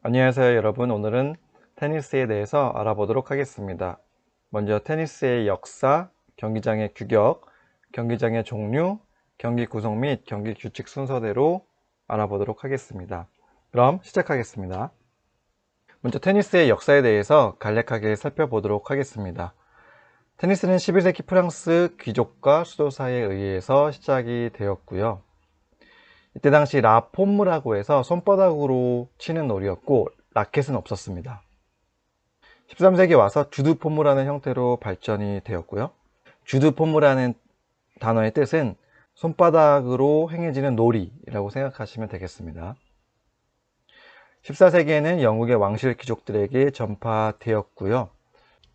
안녕하세요 여러분. 오늘은 테니스에 대해서 알아보도록 하겠습니다. 먼저 테니스의 역사, 경기장의 규격, 경기장의 종류, 경기 구성 및 경기 규칙 순서대로 알아보도록 하겠습니다. 그럼 시작하겠습니다. 먼저 테니스의 역사에 대해서 간략하게 살펴보도록 하겠습니다. 테니스는 11세기 프랑스 귀족과 수도사에 의해서 시작이 되었고요. 이때 당시 라폼무라고 해서 손바닥으로 치는 놀이였고 라켓은 없었습니다. 13세기 와서 주드폼무라는 형태로 발전이 되었고요. 주드폼무라는 단어의 뜻은 손바닥으로 행해지는 놀이라고 생각하시면 되겠습니다. 14세기에는 영국의 왕실 귀족들에게 전파되었고요.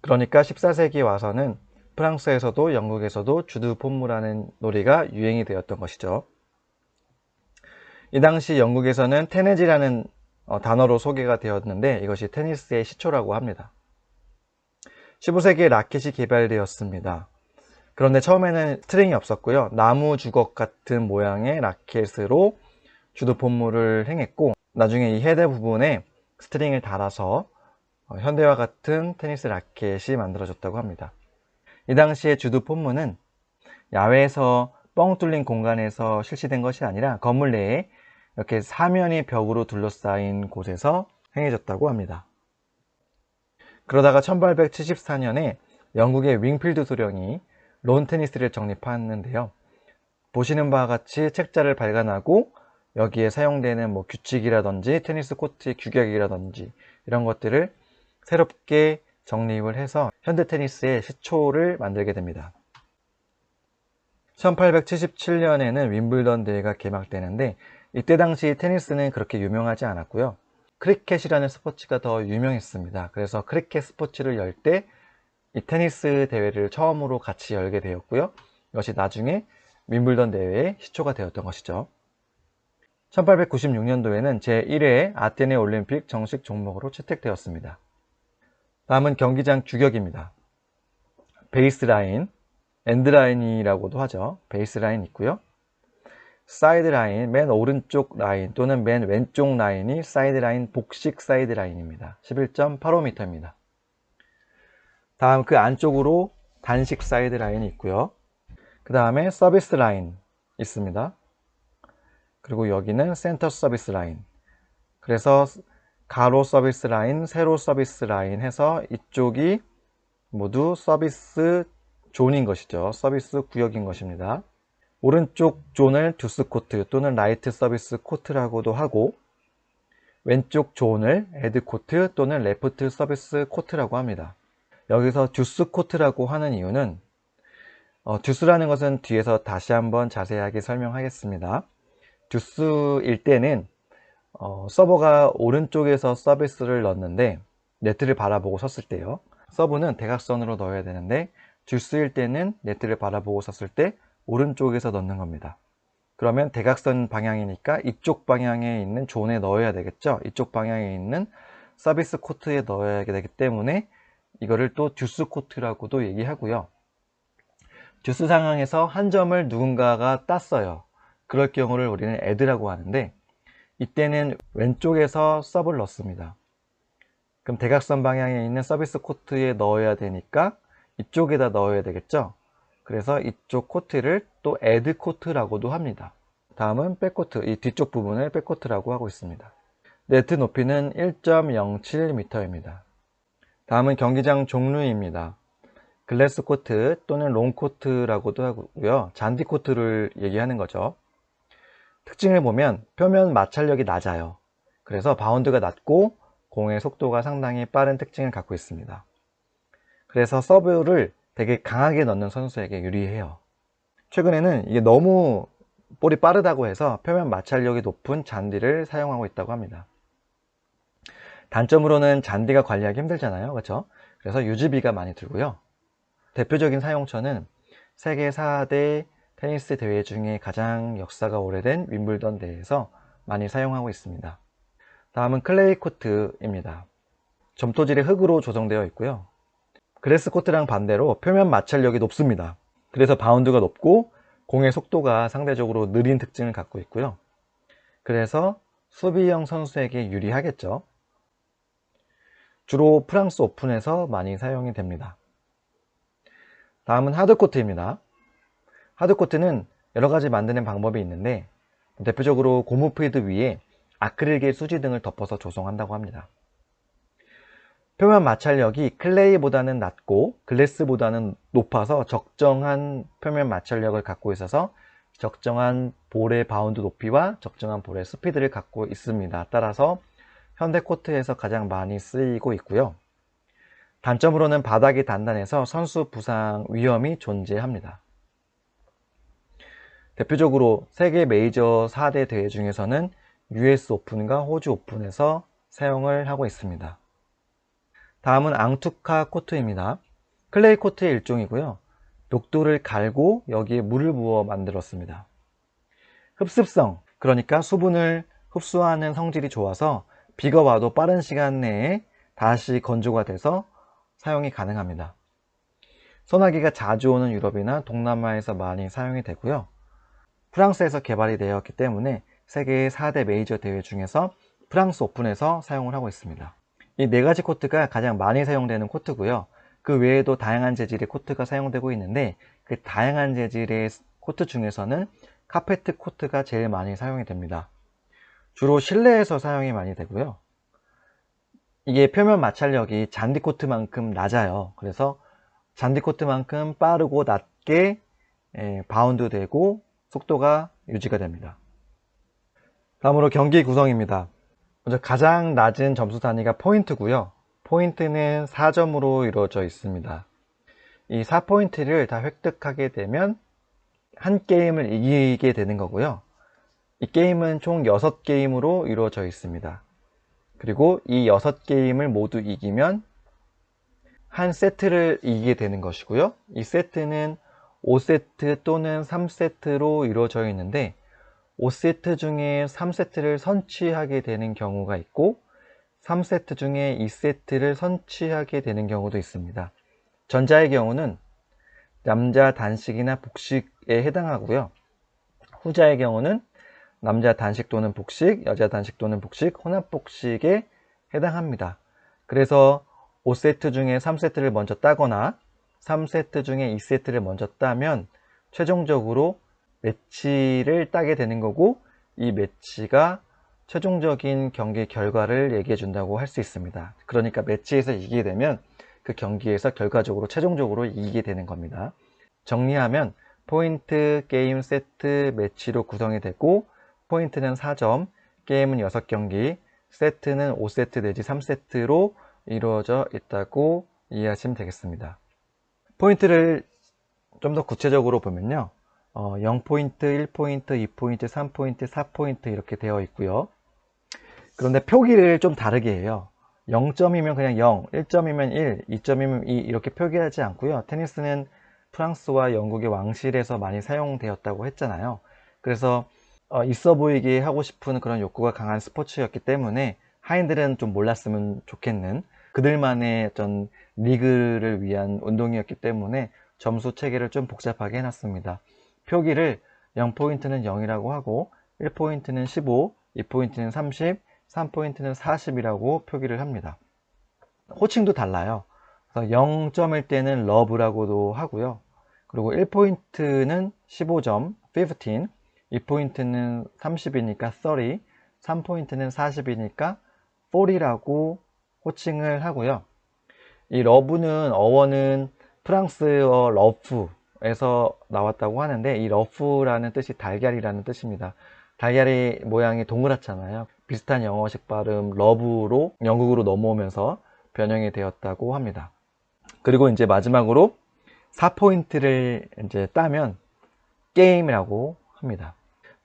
그러니까 14세기 와서는 프랑스에서도 영국에서도 주드폼무라는 놀이가 유행이 되었던 것이죠. 이 당시 영국에서는 테네지라는 단어로 소개가 되었는데 이것이 테니스의 시초라고 합니다. 15세기에 라켓이 개발되었습니다. 그런데 처음에는 스트링이 없었고요. 나무 주걱 같은 모양의 라켓으로 주드폼무를 행했고 나중에 이 헤드 부분에 스트링을 달아서 현대와 같은 테니스 라켓이 만들어졌다고 합니다. 이 당시에 주드폼무는 야외에서 뻥 뚫린 공간에서 실시된 것이 아니라 건물 내에 이렇게 사면이 벽으로 둘러싸인 곳에서 행해졌다고 합니다. 그러다가 1874년에 영국의 윙필드 소령이 론 테니스를 정립하는데요. 보시는 바와 같이 책자를 발간하고 여기에 사용되는 규칙이라든지 테니스 코트의 규격이라든지 이런 것들을 새롭게 정립을 해서 현대 테니스의 시초를 만들게 됩니다. 1877년에는 윈블던 대회가 개막되는데 이때 당시 테니스는 그렇게 유명하지 않았고요. 크리켓이라는 스포츠가 더 유명했습니다. 그래서 크리켓 스포츠를 열 때 이 테니스 대회를 처음으로 같이 열게 되었고요. 이것이 나중에 윈블던 대회의 시초가 되었던 것이죠. 1896년도에는 제1회 아테네 올림픽 정식 종목으로 채택되었습니다. 다음은 경기장 규격입니다. 베이스라인, 엔드라인이라고도 하죠. 베이스라인 있고요. 사이드 라인, 맨 오른쪽 라인 또는 맨 왼쪽 라인이 사이드 라인, 복식 사이드 라인입니다. 11.85m입니다. 다음 그 안쪽으로 단식 사이드 라인이 있고요. 그 다음에 서비스 라인 있습니다. 그리고 여기는 센터 서비스 라인. 그래서 가로 서비스 라인, 세로 서비스 라인 해서 이쪽이 모두 서비스 존인 것이죠. 서비스 구역인 것입니다. 오른쪽 존을 듀스 코트 또는 라이트 서비스 코트라고도 하고 왼쪽 존을 에드 코트 또는 레프트 서비스 코트라고 합니다. 여기서 듀스 코트라고 하는 이유는 듀스라는 것은 뒤에서 다시 한번 자세하게 설명하겠습니다. 듀스일 때는 서버가 오른쪽에서 서비스를 넣는데 네트를 바라보고 섰을 때요. 서브는 대각선으로 넣어야 되는데 듀스일 때는 네트를 바라보고 섰을 때 오른쪽에서 넣는 겁니다. 그러면 대각선 방향이니까 이쪽 방향에 있는 존에 넣어야 되겠죠. 이쪽 방향에 있는 서비스 코트에 넣어야 되기 때문에 이거를 또 듀스 코트라고도 얘기하고요. 듀스 상황에서 한 점을 누군가가 땄어요. 그럴 경우를 우리는 에드라고 하는데 이때는 왼쪽에서 서브를 넣습니다. 그럼 대각선 방향에 있는 서비스 코트에 넣어야 되니까 이쪽에다 넣어야 되겠죠. 그래서 이쪽 코트를 또 에드 코트라고도 합니다. 다음은 백코트, 이 뒤쪽 부분을 백코트라고 하고 있습니다. 네트 높이는 1.07m입니다. 다음은 경기장 종류입니다. 글래스 코트 또는 롱 코트라고도 하고요. 잔디 코트를 얘기하는 거죠. 특징을 보면 표면 마찰력이 낮아요. 그래서 바운드가 낮고 공의 속도가 상당히 빠른 특징을 갖고 있습니다. 그래서 서브를 되게 강하게 넣는 선수에게 유리해요. 최근에는 이게 너무 볼이 빠르다고 해서 표면 마찰력이 높은 잔디를 사용하고 있다고 합니다. 단점으로는 잔디가 관리하기 힘들잖아요. 그렇죠? 그래서 유지비가 많이 들고요. 대표적인 사용처는 세계 4대 테니스 대회 중에 가장 역사가 오래된 윈블던 대회에서 많이 사용하고 있습니다. 다음은 클레이 코트입니다. 점토질의 흙으로 조성되어 있고요. 글래스 코트랑 반대로 표면 마찰력이 높습니다. 그래서 바운드가 높고 공의 속도가 상대적으로 느린 특징을 갖고 있고요. 그래서 수비형 선수에게 유리하겠죠. 주로 프랑스 오픈에서 많이 사용이 됩니다. 다음은 하드코트입니다. 하드코트는 여러가지 만드는 방법이 있는데 대표적으로 고무 필드 위에 아크릴계 수지 등을 덮어서 조성한다고 합니다. 표면 마찰력이 클레이보다는 낮고 글래스보다는 높아서 적정한 표면 마찰력을 갖고 있어서 적정한 볼의 바운드 높이와 적정한 볼의 스피드를 갖고 있습니다. 따라서 현대 코트에서 가장 많이 쓰이고 있고요. 단점으로는 바닥이 단단해서 선수 부상 위험이 존재합니다. 대표적으로 세계 메이저 4대 대회 중에서는 US 오픈과 호주 오픈에서 사용을 하고 있습니다. 다음은 앙투카 코트입니다. 클레이 코트의 일종이고요. 녹도를 갈고 여기에 물을 부어 만들었습니다. 흡습성, 그러니까 수분을 흡수하는 성질이 좋아서 비가 와도 빠른 시간 내에 다시 건조가 돼서 사용이 가능합니다. 소나기가 자주 오는 유럽이나 동남아에서 많이 사용이 되고요. 프랑스에서 개발이 되었기 때문에 세계 4대 메이저 대회 중에서 프랑스 오픈에서 사용을 하고 있습니다. 이 4가지 코트가 가장 많이 사용되는 코트고요. 그 외에도 다양한 재질의 코트가 사용되고 있는데 그 다양한 재질의 코트 중에서는 카페트 코트가 제일 많이 사용이 됩니다. 주로 실내에서 사용이 많이 되고요. 이게 표면 마찰력이 잔디 코트만큼 낮아요. 그래서 잔디 코트만큼 빠르고 낮게 바운드 되고 속도가 유지가 됩니다. 다음으로 경기 구성입니다. 먼저 가장 낮은 점수 단위가 포인트고요. 포인트는 4점으로 이루어져 있습니다. 이 4포인트를 다 획득하게 되면 한 게임을 이기게 되는 거고요. 이 게임은 총 6게임으로 이루어져 있습니다. 그리고 이 6게임을 모두 이기면 한 세트를 이기게 되는 것이고요. 이 세트는 5세트 또는 3세트로 이루어져 있는데 5세트 중에 3세트를 선취하게 되는 경우가 있고 3세트 중에 2세트를 선취하게 되는 경우도 있습니다. 전자의 경우는 남자 단식이나 복식에 해당하고요. 후자의 경우는 남자 단식 또는 복식, 여자 단식 또는 복식, 혼합 복식에 해당합니다. 그래서 5세트 중에 3세트를 먼저 따거나 3세트 중에 2세트를 먼저 따면 최종적으로 매치를 따게 되는 거고 이 매치가 최종적인 경기 결과를 얘기해 준다고 할 수 있습니다. 그러니까 매치에서 이기게 되면 그 경기에서 결과적으로 최종적으로 이기게 되는 겁니다. 정리하면 포인트, 게임, 세트, 매치로 구성이 되고 포인트는 4점, 게임은 6경기, 세트는 5세트 내지 3세트로 이루어져 있다고 이해하시면 되겠습니다. 포인트를 좀 더 구체적으로 보면요. 0포인트, 1포인트, 2포인트, 3포인트, 4포인트 이렇게 되어 있고요. 그런데 표기를 좀 다르게 해요. 0점이면 그냥 0, 1점이면 1, 2점이면 2 이렇게 표기하지 않고요. 테니스는 프랑스와 영국의 왕실에서 많이 사용되었다고 했잖아요. 그래서 있어 보이게 하고 싶은 그런 욕구가 강한 스포츠였기 때문에 하인들은 좀 몰랐으면 좋겠는 그들만의 어떤 리그를 위한 운동이었기 때문에 점수 체계를 좀 복잡하게 해놨습니다. 표기를 0포인트는 0이라고 하고 1포인트는 15, 2포인트는 30, 3포인트는 40이라고 표기를 합니다. 호칭도 달라요. 그래서 0점일 때는 러브라고도 하고요. 그리고 1포인트는 15점, 15, 2포인트는 30이니까 30, 3포인트는 40이니까 40라고 호칭을 하고요. 이 러브는 어원은 프랑스어 러프에서 나왔다고 하는데 이 러프라는 뜻이 달걀이라는 뜻입니다. 달걀이 모양이 동그랗잖아요. 비슷한 영어식 발음 러브로 영국으로 넘어오면서 변형이 되었다고 합니다. 그리고 이제 마지막으로 4포인트를 이제 따면 게임이라고 합니다.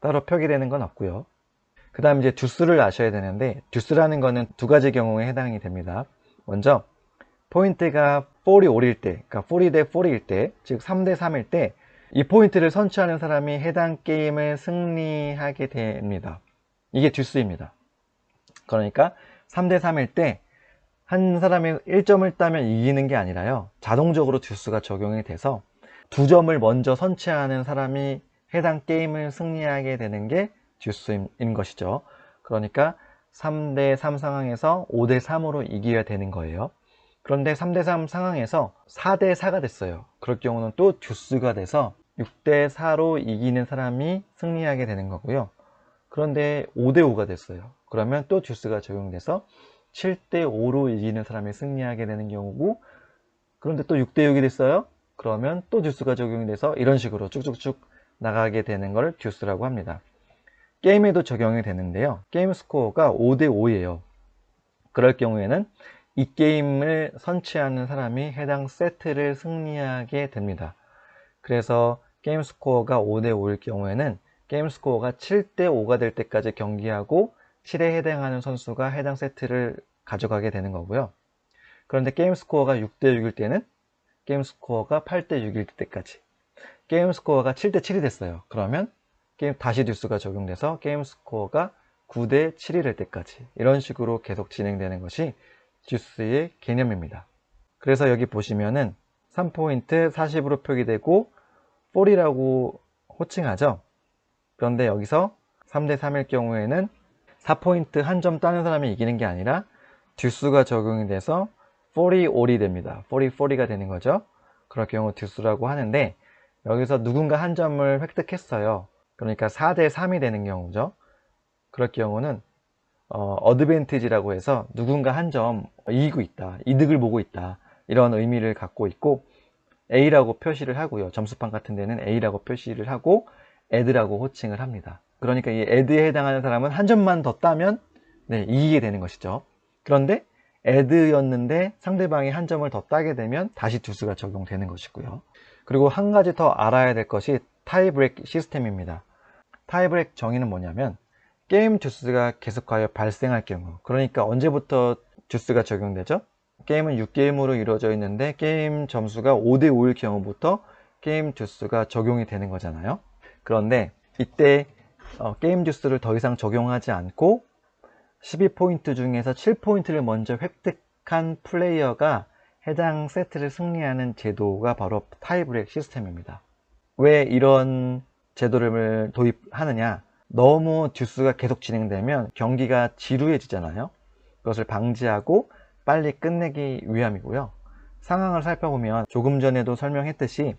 따로 표기되는 건 없고요. 그 다음 이제 듀스를 아셔야 되는데 듀스라는 거는 2가지 경우에 해당이 됩니다. 먼저 포인트가 40이 올일 때, 그러니까 40대 40일 때, 즉 3대 3일 때 이 포인트를 선취하는 사람이 해당 게임을 승리하게 됩니다. 이게 듀스입니다. 그러니까 3대 3일 때 한 사람이 1점을 따면 이기는 게 아니라요. 자동적으로 듀스가 적용이 돼서 2점을 먼저 선취하는 사람이 해당 게임을 승리하게 되는 게 듀스인 것이죠. 그러니까 3대3 상황에서 5대3으로 이겨야 되는 거예요. 그런데 3대3 상황에서 4대4가 됐어요. 그럴 경우는 또 듀스가 돼서 6대4로 이기는 사람이 승리하게 되는 거고요. 그런데 5대5가 됐어요. 그러면 또 듀스가 적용돼서 7대5로 이기는 사람이 승리하게 되는 경우고, 그런데 또 6대6이 됐어요. 그러면 또 듀스가 적용이 돼서 이런 식으로 쭉쭉쭉 나가게 되는 걸 듀스라고 합니다. 게임에도 적용이 되는데요. 게임 스코어가 5대5예요. 그럴 경우에는 이 게임을 선취하는 사람이 해당 세트를 승리하게 됩니다. 그래서 게임 스코어가 5대5일 경우에는 게임 스코어가 7대5가 될 때까지 경기하고 7에 해당하는 선수가 해당 세트를 가져가게 되는 거고요. 그런데 게임 스코어가 6대6일 때는 게임 스코어가 8대6일 때까지, 게임 스코어가 7대7이 됐어요. 그러면 게임 다시 듀스가 적용돼서 게임 스코어가 9대7이 될 때까지, 이런 식으로 계속 진행되는 것이 듀스의 개념입니다. 그래서 여기 보시면은 3포인트 40으로 표기되고 4이라고 호칭하죠. 그런데 여기서 3대3일 경우에는 4포인트 한 점 따는 사람이 이기는 게 아니라 듀스가 적용이 돼서 40올이 됩니다. 40가 되는 거죠. 그럴 경우 듀스라고 하는데, 여기서 누군가 한 점을 획득했어요. 그러니까 4대3이 되는 경우죠. 그럴 경우는 어드밴티지라고 해서 누군가 한 점 이기고 있다, 이득을 보고 있다, 이런 의미를 갖고 있고, A라고 표시를 하고요. 점수판 같은 데는 A라고 표시를 하고 애드라고 호칭을 합니다. 그러니까 이 애드에 해당하는 사람은 한 점만 더 따면 이기게 되는 것이죠. 그런데 애드였는데 상대방이 한 점을 더 따게 되면 다시 듀스가 적용되는 것이고요. 그리고 한 가지 더 알아야 될 것이 타이브레이크 시스템입니다. 타이브레이크 정의는 뭐냐면, 게임 듀스가 계속하여 발생할 경우, 그러니까 언제부터 듀스가 적용되죠? 게임은 6게임으로 이루어져 있는데 게임 점수가 5대5일 경우부터 게임 듀스가 적용이 되는 거잖아요. 그런데 이때 게임 듀스를 더 이상 적용하지 않고 12포인트 중에서 7포인트를 먼저 획득한 플레이어가 해당 세트를 승리하는 제도가 바로 타이브레이크 시스템입니다. 왜 이런 제도를 도입하느냐? 너무 듀스가 계속 진행되면 경기가 지루해지잖아요. 그것을 방지하고 빨리 끝내기 위함이고요. 상황을 살펴보면 조금 전에도 설명했듯이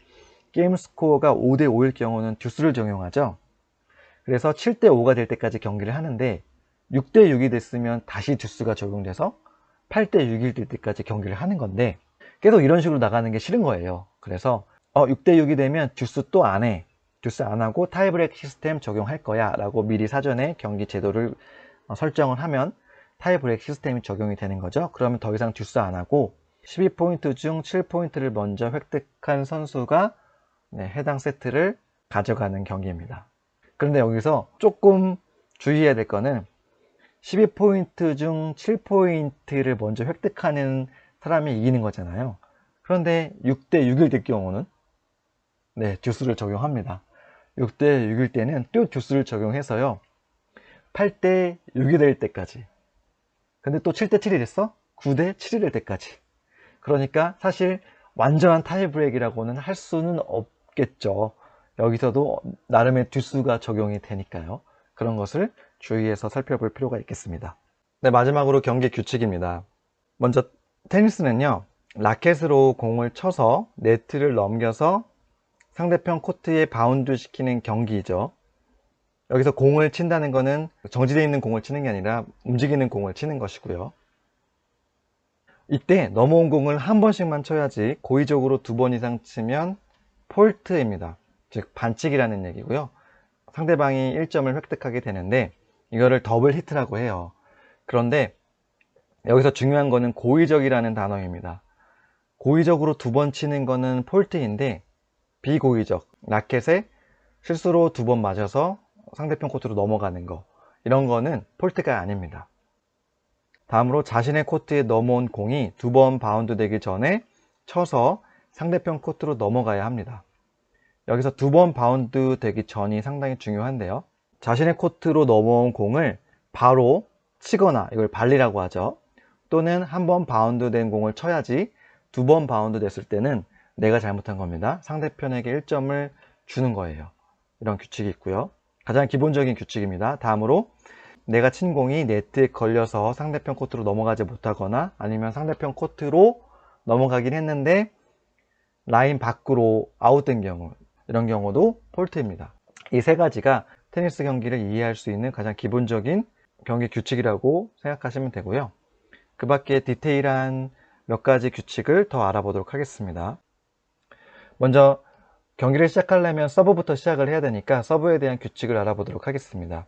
게임 스코어가 5대5일 경우는 듀스를 적용하죠. 그래서 7대5가 될 때까지 경기를 하는데 6대6이 됐으면 다시 듀스가 적용돼서 8대6일 때까지 경기를 하는 건데, 계속 이런 식으로 나가는 게 싫은 거예요. 그래서 6대6이 되면 듀스 또 안 해. 듀스 안 하고 타이브레이크 시스템 적용할 거야 라고 미리 사전에 경기 제도를 설정을 하면 타이브레이크 시스템이 적용이 되는 거죠. 그러면 더 이상 듀스 안 하고 12포인트 중 7포인트를 먼저 획득한 선수가 해당 세트를 가져가는 경기입니다. 그런데 여기서 조금 주의해야 될 거는 12포인트 중 7포인트를 먼저 획득하는 사람이 이기는 거잖아요. 그런데 6대6일 될 경우는 듀스를 적용합니다. 6대6일 때는 또 듀스를 적용해서요 8대6이 될 때까지, 근데 또 7대7이 됐어? 9대7이 될 때까지. 그러니까 사실 완전한 타이브레이크라고는 할 수는 없겠죠. 여기서도 나름의 듀스가 적용이 되니까요. 그런 것을 주의해서 살펴볼 필요가 있겠습니다. 마지막으로 경기 규칙입니다. 먼저 테니스는요, 라켓으로 공을 쳐서 네트를 넘겨서 상대편 코트에 바운드 시키는 경기이죠. 여기서 공을 친다는 것은 정지되어 있는 공을 치는 게 아니라 움직이는 공을 치는 것이고요. 이때 넘어온 공을 한 번씩만 쳐야지 고의적으로 2번 이상 치면 폴트입니다. 즉 반칙이라는 얘기고요. 상대방이 1점을 획득하게 되는데 이거를 더블 히트라고 해요. 그런데 여기서 중요한 거는 고의적이라는 단어입니다. 고의적으로 2번 치는 거는 폴트인데, 비고의적, 라켓에 실수로 2번 맞아서 상대편 코트로 넘어가는 거, 이런 거는 폴트가 아닙니다. 다음으로 자신의 코트에 넘어온 공이 2번 바운드 되기 전에 쳐서 상대편 코트로 넘어가야 합니다. 여기서 2번 바운드 되기 전이 상당히 중요한데요. 자신의 코트로 넘어온 공을 바로 치거나, 이걸 발리라고 하죠. 또는 한 번 바운드 된 공을 쳐야지 2번 바운드 됐을 때는 내가 잘못한 겁니다. 상대편에게 1점을 주는 거예요. 이런 규칙이 있고요. 가장 기본적인 규칙입니다. 다음으로 내가 친 공이 네트에 걸려서 상대편 코트로 넘어가지 못하거나 아니면 상대편 코트로 넘어가긴 했는데 라인 밖으로 아웃된 경우, 이런 경우도 폴트입니다. 이 세 가지가 테니스 경기를 이해할 수 있는 가장 기본적인 경기 규칙이라고 생각하시면 되고요. 그 밖에 디테일한 몇 가지 규칙을 더 알아보도록 하겠습니다. 먼저 경기를 시작하려면 서브부터 시작을 해야 되니까 서브에 대한 규칙을 알아보도록 하겠습니다.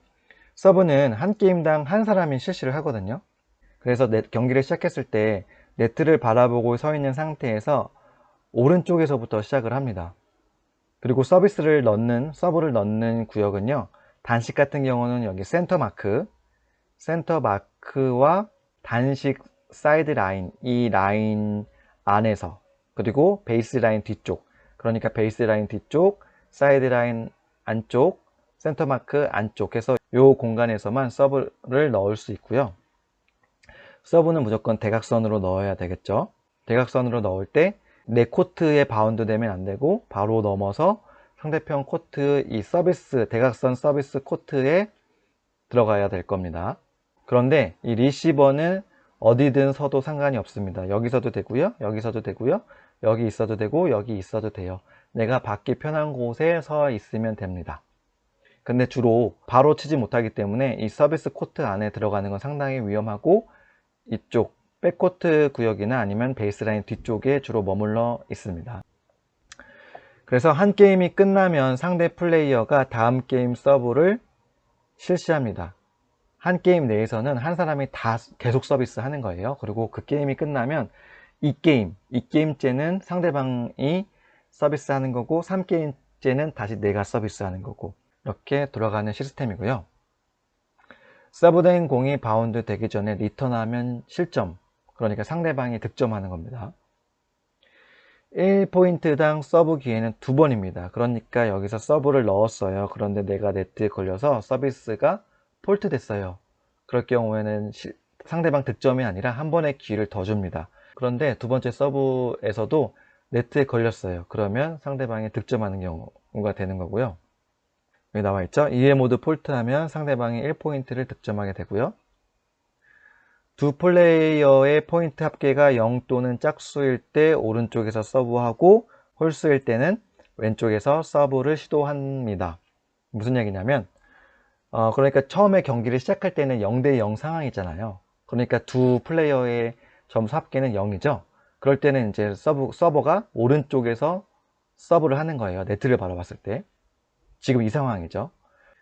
서브는 한 게임당 한 사람이 실시를 하거든요. 그래서 경기를 시작했을 때 네트를 바라보고 서 있는 상태에서 오른쪽에서부터 시작을 합니다. 그리고 서브를 넣는 구역은요, 단식 같은 경우는 여기 센터 마크와 단식 사이드 라인, 이 라인 안에서, 그리고 베이스 라인 뒤쪽, 그러니까 베이스 라인 뒤쪽, 사이드 라인 안쪽, 센터 마크 안쪽 해서 이 공간에서만 서브를 넣을 수 있고요. 서브는 무조건 대각선으로 넣어야 되겠죠. 대각선으로 넣을 때 내 코트에 바운드 되면 안 되고 바로 넘어서 상대편 코트 이 대각선 서비스 코트에 들어가야 될 겁니다. 그런데 이 리시버는 어디든 서도 상관이 없습니다. 여기서도 되고요, 여기서도 되고요, 여기 있어도 되고 여기 있어도 돼요. 내가 받기 편한 곳에 서 있으면 됩니다. 근데 주로 바로 치지 못하기 때문에 이 서비스 코트 안에 들어가는 건 상당히 위험하고 이쪽 백코트 구역이나 아니면 베이스라인 뒤쪽에 주로 머물러 있습니다. 그래서 한 게임이 끝나면 상대 플레이어가 다음 게임 서브를 실시합니다. 한 게임 내에서는 한 사람이 다 계속 서비스 하는 거예요. 그리고 그 게임이 끝나면 이 게임째는 상대방이 서비스 하는 거고 3게임째는 다시 내가 서비스 하는 거고 이렇게 돌아가는 시스템이고요. 서브된 공이 바운드 되기 전에 리턴하면 실점, 그러니까 상대방이 득점하는 겁니다. 1포인트당 서브 기회는 2번입니다. 그러니까 여기서 서브를 넣었어요. 그런데 내가 네트에 걸려서 서비스가 폴트 됐어요. 그럴 경우에는 상대방 득점이 아니라 한 번의 기회를 더 줍니다. 그런데 두 번째 서브에서도 네트에 걸렸어요. 그러면 상대방이 득점하는 경우가 되는 거고요. 여기 나와 있죠. 2회 모두 폴트하면 상대방이 1포인트를 득점하게 되고요. 두 플레이어의 포인트 합계가 0 또는 짝수일 때 오른쪽에서 서브하고 홀수일 때는 왼쪽에서 서브를 시도합니다. 무슨 얘기냐면 그러니까 처음에 경기를 시작할 때는 0대0 상황이잖아요. 그러니까 두 플레이어의 점수 합계는 0이죠. 그럴 때는 이제 서버가 오른쪽에서 서브를 하는 거예요. 네트를 바라봤을 때. 지금 이 상황이죠.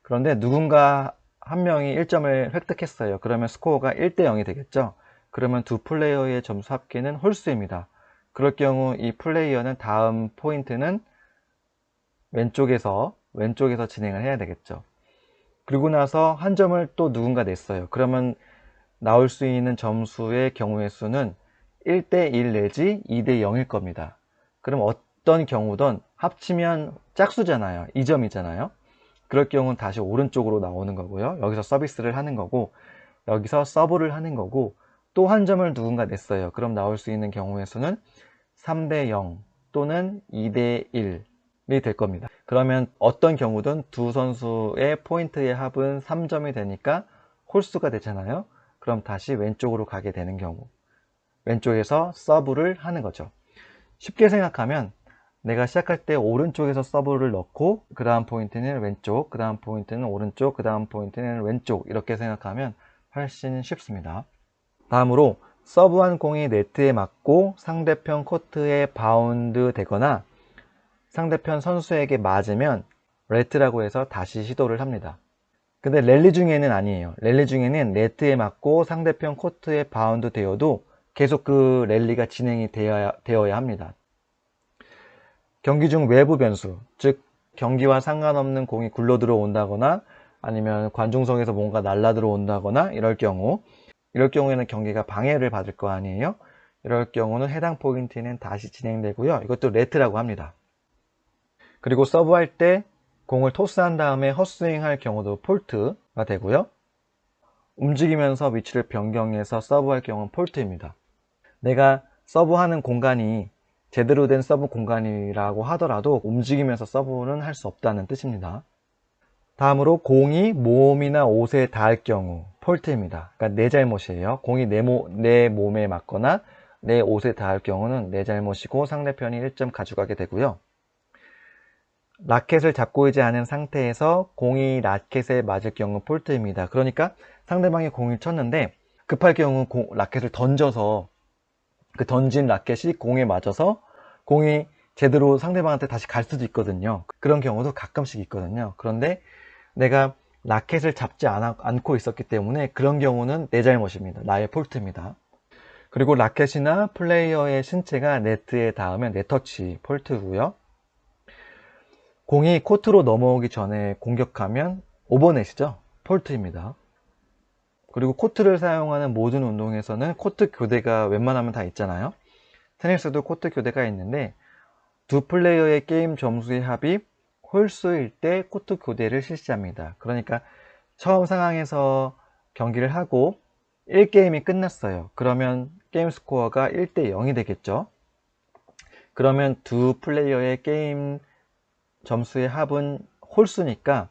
그런데 누군가 한 명이 1점을 획득했어요. 그러면 스코어가 1대0이 되겠죠. 그러면 두 플레이어의 점수 합계는 홀수입니다. 그럴 경우 이 플레이어는 다음 포인트는 왼쪽에서 진행을 해야 되겠죠. 그리고 나서 한 점을 또 누군가 냈어요. 그러면 나올 수 있는 점수의 경우의 수는 1대1 내지 2대0일 겁니다. 그럼 어떤 경우든 합치면 짝수잖아요. 2점이잖아요. 그럴 경우는 다시 오른쪽으로 나오는 거고요. 여기서 서비스를 하는 거고 여기서 서브를 하는 거고 또 한 점을 누군가 냈어요. 그럼 나올 수 있는 경우의 수는 3대0 또는 2대1이 될 겁니다. 그러면 어떤 경우든 두 선수의 포인트의 합은 3점이 되니까 홀수가 되잖아요. 그럼 다시 왼쪽으로 가게 되는 경우 왼쪽에서 서브를 하는 거죠. 쉽게 생각하면 내가 시작할 때 오른쪽에서 서브를 넣고 그 다음 포인트는 왼쪽, 그 다음 포인트는 오른쪽, 그 다음 포인트는 왼쪽 이렇게 생각하면 훨씬 쉽습니다. 다음으로 서브한 공이 네트에 맞고 상대편 코트에 바운드 되거나 상대편 선수에게 맞으면 레트라고 해서 다시 시도를 합니다. 근데 랠리 중에는 아니에요. 랠리 중에는 네트에 맞고 상대편 코트에 바운드 되어도 계속 그 랠리가 진행이 되어야 합니다. 경기 중 외부 변수, 즉 경기와 상관없는 공이 굴러 들어온다거나 아니면 관중석에서 뭔가 날라 들어온다거나 이럴 경우에는 경기가 방해를 받을 거 아니에요. 이럴 경우는 해당 포인트는 다시 진행되고요. 이것도 레트라고 합니다. 그리고 서브할 때 공을 토스한 다음에 헛스윙할 경우도 폴트가 되고요. 움직이면서 위치를 변경해서 서브할 경우는 폴트입니다. 내가 서브하는 공간이 제대로 된 서브 공간이라고 하더라도 움직이면서 서브는 할 수 없다는 뜻입니다. 다음으로 공이 몸이나 옷에 닿을 경우 폴트입니다. 그러니까 내 잘못이에요. 공이 내 몸에 맞거나 내 옷에 닿을 경우는 내 잘못이고 상대편이 1점 가져가게 되고요. 라켓을 잡고 있지 않은 상태에서 공이 라켓에 맞을 경우 폴트입니다. 그러니까 상대방이 공을 쳤는데 급할 경우 라켓을 던져서 그 던진 라켓이 공에 맞아서 공이 제대로 상대방한테 다시 갈 수도 있거든요. 그런 경우도 가끔씩 있거든요. 그런데 내가 라켓을 잡지 않고 있었기 때문에 그런 경우는 내 잘못입니다. 나의 폴트입니다. 그리고 라켓이나 플레이어의 신체가 네트에 닿으면 네터치 폴트고요. 공이 코트로 넘어오기 전에 공격하면 오버넷이죠. 폴트입니다. 그리고 코트를 사용하는 모든 운동에서는 코트 교대가 웬만하면 다 있잖아요. 테니스도 코트 교대가 있는데 두 플레이어의 게임 점수의 합이 홀수일 때 코트 교대를 실시합니다. 그러니까 처음 상황에서 경기를 하고 1게임이 끝났어요. 그러면 게임 스코어가 1대 0이 되겠죠. 그러면 두 플레이어의 게임 점수의 합은 홀수니까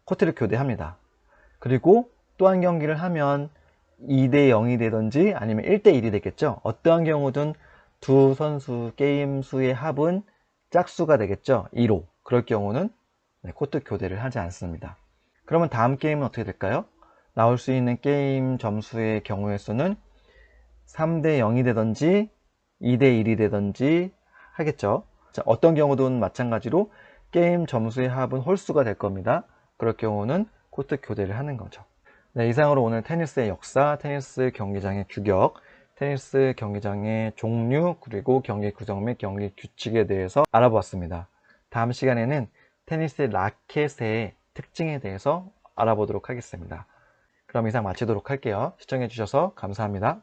코트를 교대합니다. 그리고 또 한 경기를 하면 2대 0이 되든지 아니면 1대 1이 되겠죠. 어떠한 경우든 두 선수 게임 수의 합은 짝수가 되겠죠. 2로. 그럴 경우는 코트 교대를 하지 않습니다. 그러면 다음 게임은 어떻게 될까요? 나올 수 있는 게임 점수의 경우의 수는 3대 0이 되든지 2대 1이 되든지 하겠죠. 자, 어떤 경우든 마찬가지로 게임 점수의 합은 홀수가 될 겁니다. 그럴 경우는 코트 교대를 하는 거죠. 네, 이상으로 오늘 테니스의 역사, 테니스 경기장의 규격, 테니스 경기장의 종류, 그리고 경기 구성 및 경기 규칙에 대해서 알아보았습니다. 다음 시간에는 테니스 라켓의 특징에 대해서 알아보도록 하겠습니다. 그럼 이상 마치도록 할게요. 시청해 주셔서 감사합니다.